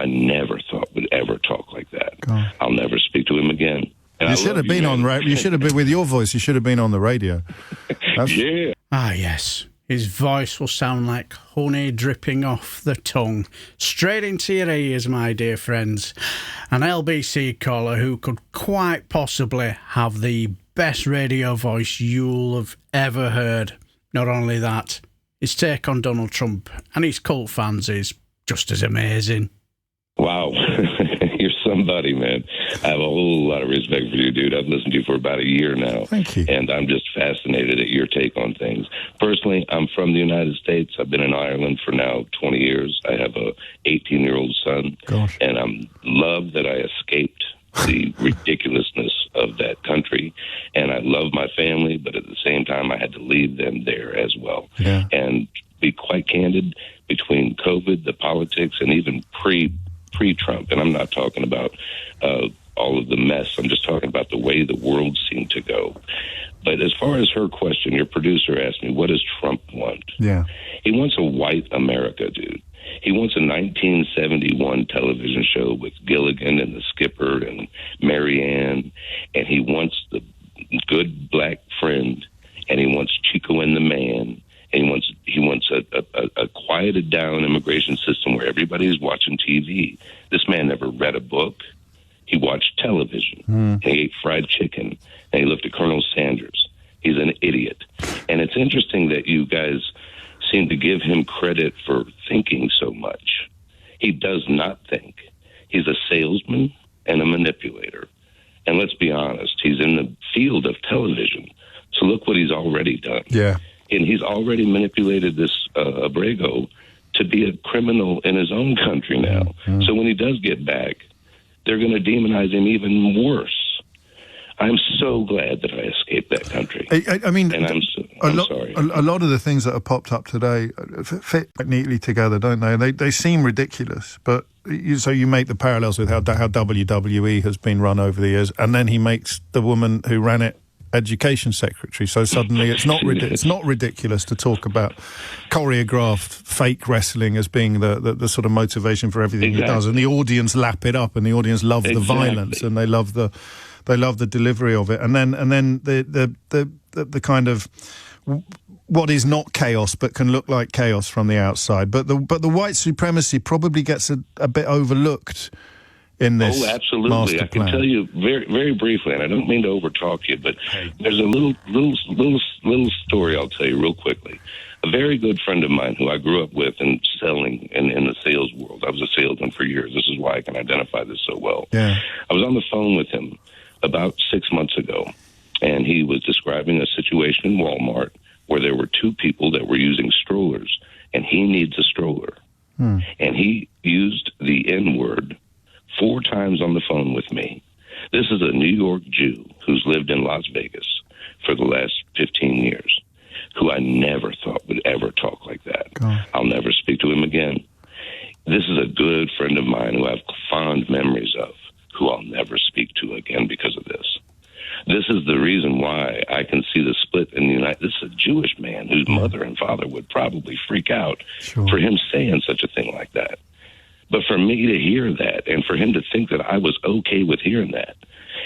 I never thought would ever talk like that. God. I'll never speak to him again. And You should have been on radio. You should have been with your voice. You should have been on the radio. Yeah. Ah, yes. His voice will sound like honey dripping off the tongue, straight into your ears, my dear friends. An LBC caller who could quite possibly have the best radio voice you'll have ever heard. Not only that, his take on Donald Trump and his cult fans is just as amazing. Wow. You're somebody, man. I have a whole lot of respect for you, dude. I've listened to you for about a year now. Thank you. And I'm just fascinated at your take on things. Personally, I'm from the United States. I've been in Ireland for now 20 years. I have a 18-year-old son. Gosh. And I'm love that I escaped the ridiculousness of that country. And I love my family, but at the same time, I had to leave them there as well. Yeah. And be quite candid, between COVID, the politics, and even pre-Trump, and I'm not talking about all of the mess. I'm just talking about the way the world seemed to go. But as far as her question, your producer asked me, what does Trump want? Yeah. He wants a white America, dude. He wants a 1971 television show with Gilligan and the Skipper and Marianne, and he wants the good black friend, and he wants Chico and the Man, and he wants a quieted down immigration system where everybody's watching TV. This man never read a book. He watched television. And he ate fried chicken. And he looked at Colonel Sanders. He's an idiot. And it's interesting that you guys seem to give him credit for thinking so much. He does not think. He's a salesman and a manipulator. And let's be honest, he's in the field of television. So look what he's already done. Yeah. And he's already manipulated this Abrego to be a criminal in his own country now. So when he does get back, they're going to demonize him even worse. I'm so glad that I escaped that country. I mean, and I'm sorry. A lot of the things that have popped up today fit neatly together, don't they? They seem ridiculous, but so you make the parallels with how WWE has been run over the years, and then he makes the woman who ran it education secretary. So suddenly it's not ridiculous to talk about choreographed fake wrestling as being the sort of motivation for everything he does, and the audience lap it up, and the audience love the violence, and they love the delivery of it, and then the kind of what is not chaos but can look like chaos from the outside. But the white supremacy probably gets a bit overlooked in this. Oh, absolutely. I can tell you very, very briefly, and I don't mean to overtalk you, but there's a little story I'll tell you real quickly. A very good friend of mine who I grew up with in selling in the sales world. I was a salesman for years. This is why I can identify this so well. Yeah. I was on the phone with him about 6 months ago, and he was describing a situation in Walmart where there were two people that were using strollers, and he needs a stroller. And he used the N-word 4 times on the phone with me. This is a New York Jew who's lived in Las Vegas for the last 15 years, who I never thought would ever talk like that. God. I'll never speak to him again. This is a good friend of mine who I have fond memories of, who I'll never speak to again because of this. This is the reason why I can see the split in the United States. This is a Jewish man whose mother and father would probably freak out for him saying such a thing like that. But for me to hear that, and for him to think that I was okay with hearing that,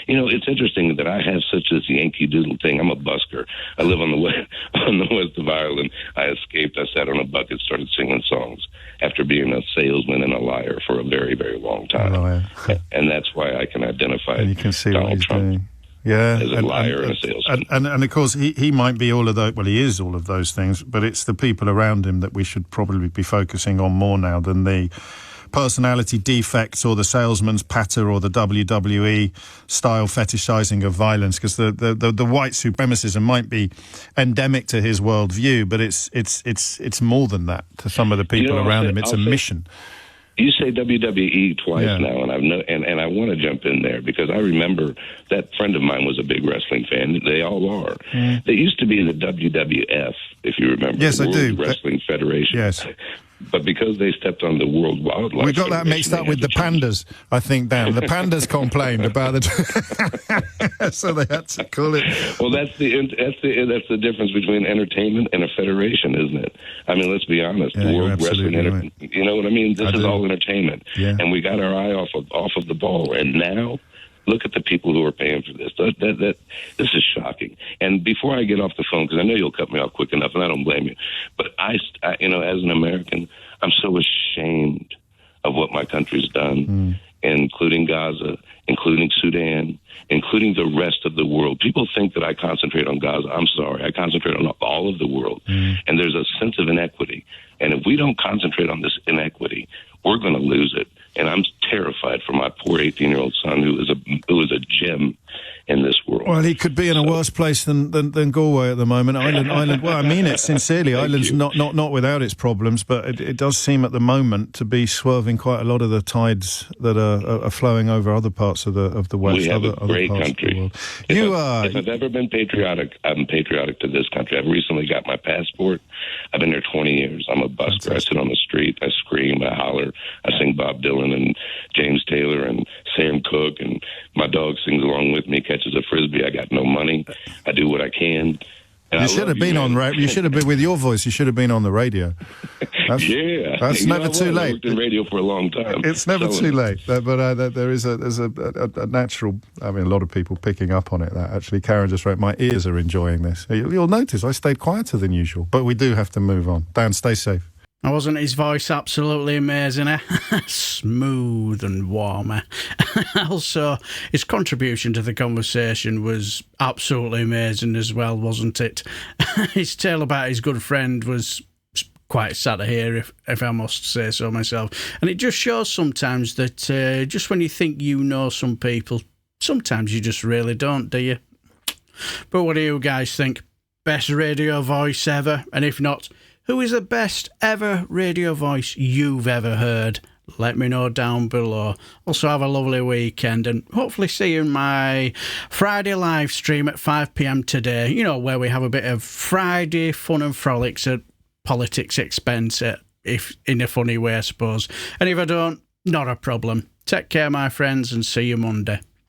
it's interesting that I have such this Yankee Doodle thing. I'm a busker. I live on the west of Ireland. I escaped. I sat on a bucket, started singing songs after being a salesman and a liar for a very, very long time. Oh, yeah. And that's why I can identify and you can see Donald what he's Trump doing. Yeah, as a liar and a salesman. And of course, he might be all of those. Well, he is all of those things, but it's the people around him that we should probably be focusing on more now than the personality defects or the salesman's patter or the WWE style fetishizing of violence, because the white supremacism might be endemic to his worldview, but it's more than that to some of the people around him. It's a mission. You say WWE twice now, and and I want to jump in there because I remember that friend of mine was a big wrestling fan. They all are. They used to be the WWF, if you remember. Yes, the I do. World Wrestling Federation. Yes. But because they stepped on the World Wildlife We got that mixed up with the pandas, I think, Dan. The pandas complained about it. So they had to call it... Well, that's the difference between entertainment and a federation, isn't it? I mean, let's be honest. Yeah, World Wrestling, right. You know what I mean? This is all entertainment. Yeah. And we got our eye off of the ball. And now... look at the people who are paying for this. This is shocking. And before I get off the phone, because I know you'll cut me off quick enough, and I don't blame you, but I as an American, I'm so ashamed of what my country's done, including Gaza, including Sudan, including the rest of the world. People think that I concentrate on Gaza. I'm sorry. I concentrate on all of the world. And there's a sense of inequity. And if we don't concentrate on this inequity, we're going to lose it. And I'm terrified for my poor 18-year-old son who is a gem in this world. Well, he could be in a worse place than Galway at the moment. Ireland. Well, I mean it sincerely. Ireland's not without its problems, but it does seem at the moment to be swerving quite a lot of the tides that are flowing over other parts of the West. We have other a great parts country. Of the world. If I've ever been patriotic, I'm patriotic to this country. I've recently got my passport. I've been here 20 years. I'm a busker. I sit on the street. I scream. I holler. I sing Bob Dylan and James Taylor and Sam Cooke, and my dog sings along with me, catches a Frisbee. I got no money. I do what I can. You should have been on. You should have been with your voice. You should have been on the radio. That's never too late. I worked in radio for a long time. It's never too late. But there's a natural. I mean, a lot of people picking up on it. That actually, Karen just wrote, "My ears are enjoying this." You'll notice I stayed quieter than usual, but we do have to move on. Dan, stay safe. Wasn't his voice absolutely amazing, eh? Smooth and warm, eh? Also, his contribution to the conversation was absolutely amazing as well, wasn't it? His tale about his good friend was quite sad to hear, if I must say so myself. And it just shows sometimes that just when you think you know some people, sometimes you just really don't, do you? But what do you guys think? Best radio voice ever? And if not, who is the best ever radio voice you've ever heard? Let me know down below. Also, have a lovely weekend and hopefully see you in my Friday live stream at 5 p.m. today. You know, where we have a bit of Friday fun and frolics at politics expense, if in a funny way, I suppose. And if I don't, not a problem. Take care, my friends, and see you Monday.